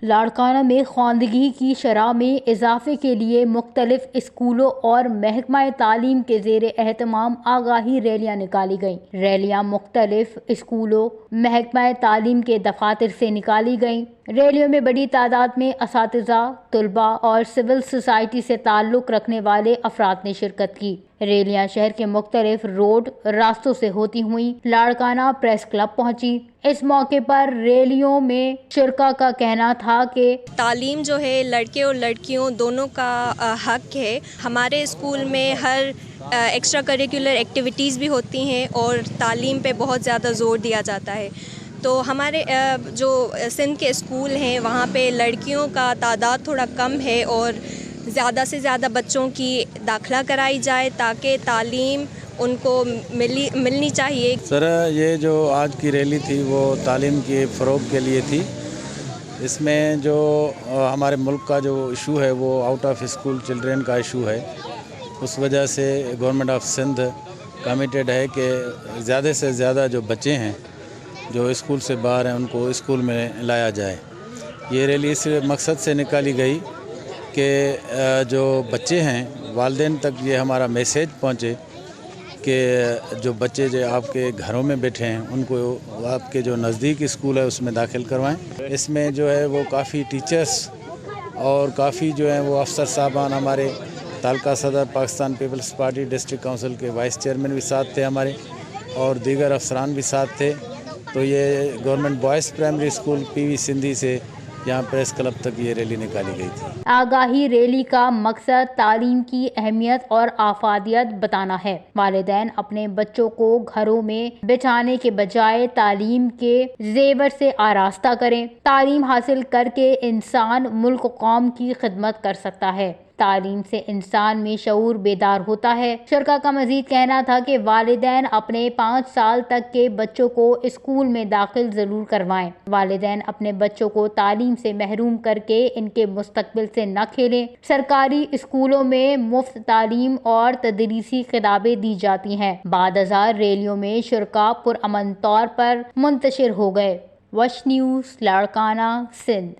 لاڑکانہ میں خواندگی کی شرح میں اضافے کے لیے مختلف اسکولوں اور محکمہ تعلیم کے زیر اہتمام آگاہی ریلیاں نکالی گئیں۔ ریلیاں مختلف اسکولوں، محکمہ تعلیم کے دفاتر سے نکالی گئیں۔ ریلیوں میں بڑی تعداد میں اساتذہ، طلباء اور سول سوسائٹی سے تعلق رکھنے والے افراد نے شرکت کی۔ ریلیاں شہر کے مختلف روڈ راستوں سے ہوتی ہوئیں لاڑکانہ پریس کلب پہنچی۔ اس موقع پر ریلیوں میں شرکاء کا کہنا تھا کہ تعلیم جو ہے لڑکے اور لڑکیوں دونوں کا حق ہے۔ ہمارے اسکول میں ہر ایکسٹرا کریکولر ایکٹیویٹیز بھی ہوتی ہیں اور تعلیم پہ بہت زیادہ زور دیا جاتا ہے۔ تو ہمارے جو سندھ کے اسکول ہیں وہاں پہ لڑکیوں کا تعداد تھوڑا کم ہے اور زیادہ سے زیادہ بچوں کی داخلہ کرائی جائے تاکہ تعلیم ان کو ملنی چاہیے۔ سر، یہ جو آج کی ریلی تھی وہ تعلیم کے فروغ کے لیے تھی۔ اس میں جو ہمارے ملک کا جو ایشو ہے وہ آؤٹ آف اسکول چلڈرین کا ایشو ہے۔ اس وجہ سے گورنمنٹ آف سندھ کمیٹیڈ ہے کہ زیادہ سے زیادہ جو بچے ہیں جو اسکول سے باہر ہیں ان کو اسکول میں لایا جائے۔ یہ ریلی اس مقصد سے نکالی گئی کہ جو بچے ہیں والدین تک یہ ہمارا میسیج پہنچے کہ جو بچے جو آپ کے گھروں میں بیٹھے ہیں ان کو آپ کے جو نزدیک اسکول ہے اس میں داخل کروائیں۔ اس میں جو ہے وہ کافی ٹیچرز اور کافی جو ہیں وہ افسر صاحبان، ہمارے تعلقہ صدر پاکستان پیپلز پارٹی ڈسٹرکٹ کونسل کے وائس چیئرمین بھی ساتھ تھے ہمارے، اور دیگر افسران بھی ساتھ تھے۔ تو یہ گورنمنٹ بوائز پرائمری اسکول پی وی سندھی سے یہاں پریس کلب تک یہ ریلی نکالی گئی تھی۔ آگاہی ریلی کا مقصد تعلیم کی اہمیت اور افادیت بتانا ہے۔ والدین اپنے بچوں کو گھروں میں بٹھانے کے بجائے تعلیم کے زیور سے آراستہ کریں۔ تعلیم حاصل کر کے انسان ملک و قوم کی خدمت کر سکتا ہے۔ تعلیم سے انسان میں شعور بیدار ہوتا ہے۔ شرکاء کا مزید کہنا تھا کہ والدین اپنے 5 سال تک کے بچوں کو اسکول میں داخل ضرور کروائیں۔ والدین اپنے بچوں کو تعلیم سے محروم کر کے ان کے مستقبل سے نہ کھیلیں۔ سرکاری اسکولوں میں مفت تعلیم اور تدریسی کتابیں دی جاتی ہیں۔ بعد ازاں ریلیوں میں شرکاء پرامن طور پر منتشر ہو گئے۔ وش نیوز، لاڑکانہ، سندھ۔